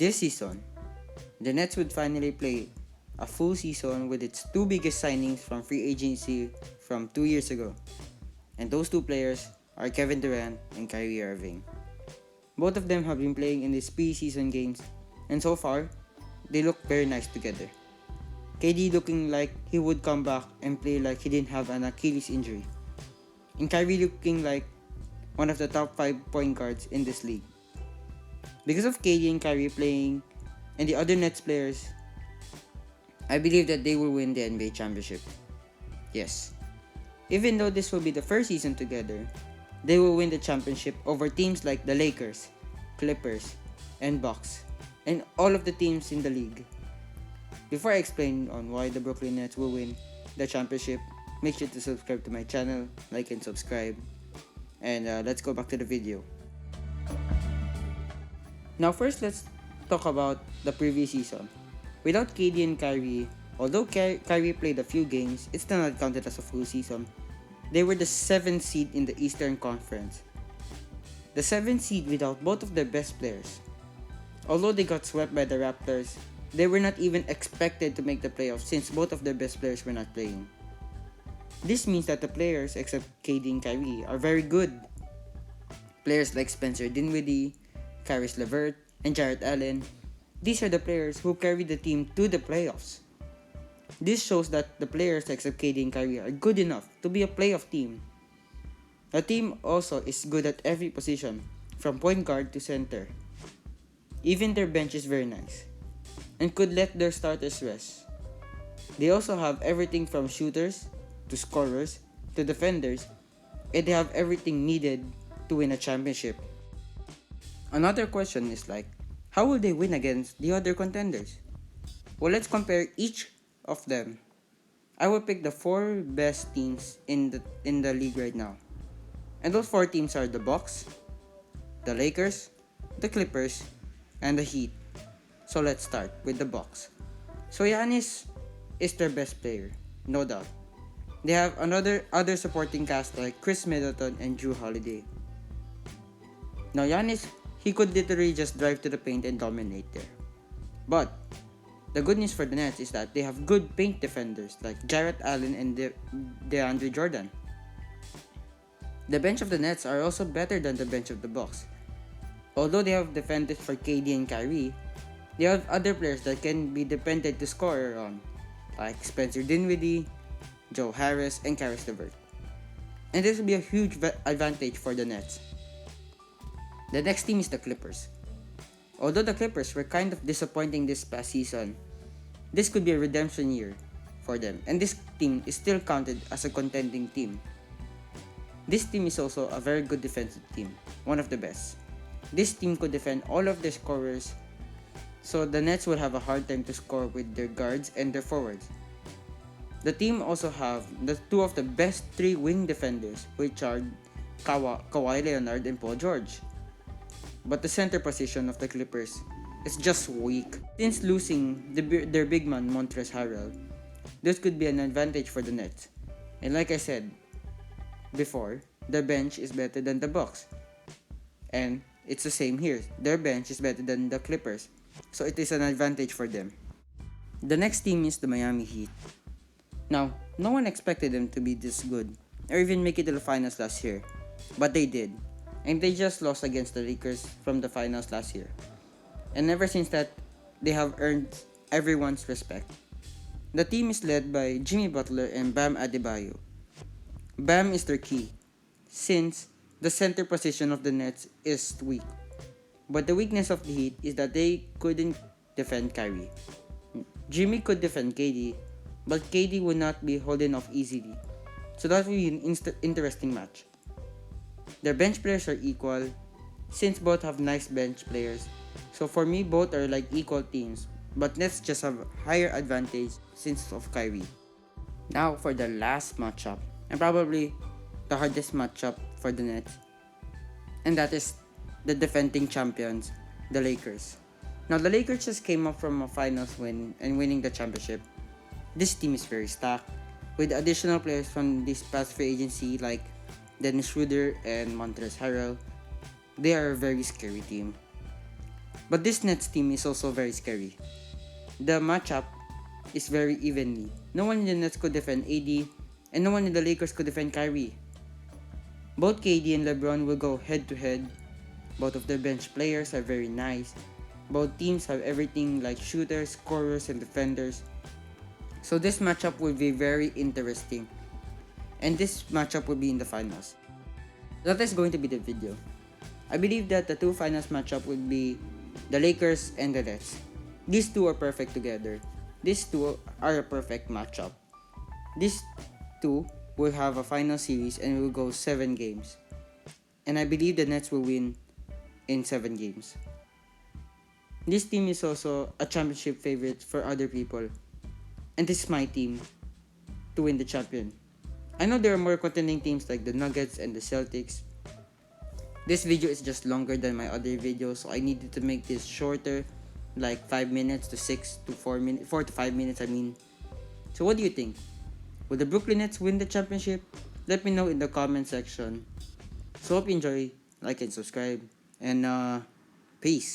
This season, the Nets would finally play a full season with its two biggest signings from free agency from 2 years ago. And those two players are Kevin Durant and Kyrie Irving. Both of them have been playing in these preseason games, and so far, they look very nice together. KD looking like he would come back and play like he didn't have an Achilles injury. And Kyrie looking like one of the top 5 point guards in this league. Because of KD and Kyrie playing and the other Nets players, I believe that they will win the NBA championship. Yes. Even though this will be the first season together, they will win the championship over teams like the Lakers, Clippers, and Bucks, and all of the teams in the league. Before I explain on why the Brooklyn Nets will win the championship, make sure to subscribe to my channel, like and subscribe, and let's go back to the video. Now first let's talk about the previous season. Without KD and Kyrie, although Kyrie played a few games, it's still not counted as a full season. They were the 7th seed in the Eastern Conference. The 7th seed without both of their best players. Although they got swept by the Raptors, they were not even expected to make the playoffs since both of their best players were not playing. This means that the players, except KD and Kyrie, are very good. Players like Spencer Dinwiddie, Caris LeVert, and Jarrett Allen, these are the players who carried the team to the playoffs. This shows that the players except KD and Kyrie are good enough to be a playoff team. The team also is good at every position, from point guard to center. Even their bench is very nice, and could let their starters rest. They also have everything from shooters, to scorers, to defenders, and they have everything needed to win a championship. Another question is like, how will they win against the other contenders? Well, let's compare each of them. I will pick the 4 best teams in the league right now. And those 4 teams are the Bucks, the Lakers, the Clippers, and the Heat. So let's start with the Bucks. So Giannis is their best player, no doubt. They have other supporting cast like Chris Middleton and Jrue Holiday. Now Giannis, he could literally just drive to the paint and dominate there. But the good news for the Nets is that they have good paint defenders like Jarrett Allen and DeAndre Jordan. The bench of the Nets are also better than the bench of the Bucks. Although they have defenders for KD and Kyrie, they have other players that can be depended to score on, like Spencer Dinwiddie, Joe Harris, and Caris LeVert. And this will be a huge advantage for the Nets. The next team is the Clippers. Although the Clippers were kind of disappointing this past season, this could be a redemption year for them, and this team is still counted as a contending team. This team is also a very good defensive team, one of the best. This team could defend all of their scorers, so the Nets would have a hard time to score with their guards and their forwards. The team also have the 2 of the best 3 wing defenders, which are Kawhi Leonard and Paul George. But the center position of the Clippers is just weak. Since losing their big man Montrezl Harrell, this could be an advantage for the Nets. And like I said before, the bench is better than the Bucks. And it's the same here. Their bench is better than the Clippers. So it is an advantage for them. The next team is the Miami Heat. Now, no one expected them to be this good or even make it to the finals last year. But they did. And they just lost against the Lakers from the finals last year. And ever since that, they have earned everyone's respect. The team is led by Jimmy Butler and Bam Adebayo. Bam is their key, since the center position of the Nets is weak. But the weakness of the Heat is that they couldn't defend Kyrie. Jimmy could defend KD, but KD would not be holding off easily. So that will be an interesting match. Their bench players are equal, since both have nice bench players. So for me, both are like equal teams, but Nets just have higher advantage since of Kyrie. Now for the last matchup, and probably the hardest matchup for the Nets, and that is the defending champions, the Lakers. Now the Lakers just came up from a finals win and winning the championship. This team is very stacked, with additional players from this past free agency like Dennis Schroeder and Montrezl Harrell. They are a very scary team. But this Nets team is also very scary. The matchup is very evenly. No one in the Nets could defend AD, and no one in the Lakers could defend Kyrie. Both KD and LeBron will go head to head. Both of their bench players are very nice. Both teams have everything like shooters, scorers, and defenders. So this matchup will be very interesting. And this matchup will be in the finals. That is going to be the video. I believe that the two finals matchup would be the Lakers and the Nets. These two are perfect together. These two are a perfect matchup. These two will have a final series and will go 7 games. And I believe the Nets will win in 7 games. This team is also a championship favorite for other people. And this is my team to win the champion. I know there are more contending teams like the Nuggets and the Celtics. This video is just longer than my other videos, so I needed to make this shorter, like 5 minutes to 6 to 4 minutes, 4 to 5 minutes I mean. So what do you think? Will the Brooklyn Nets win the championship? Let me know in the comment section. So hope you enjoy, like and subscribe, and peace.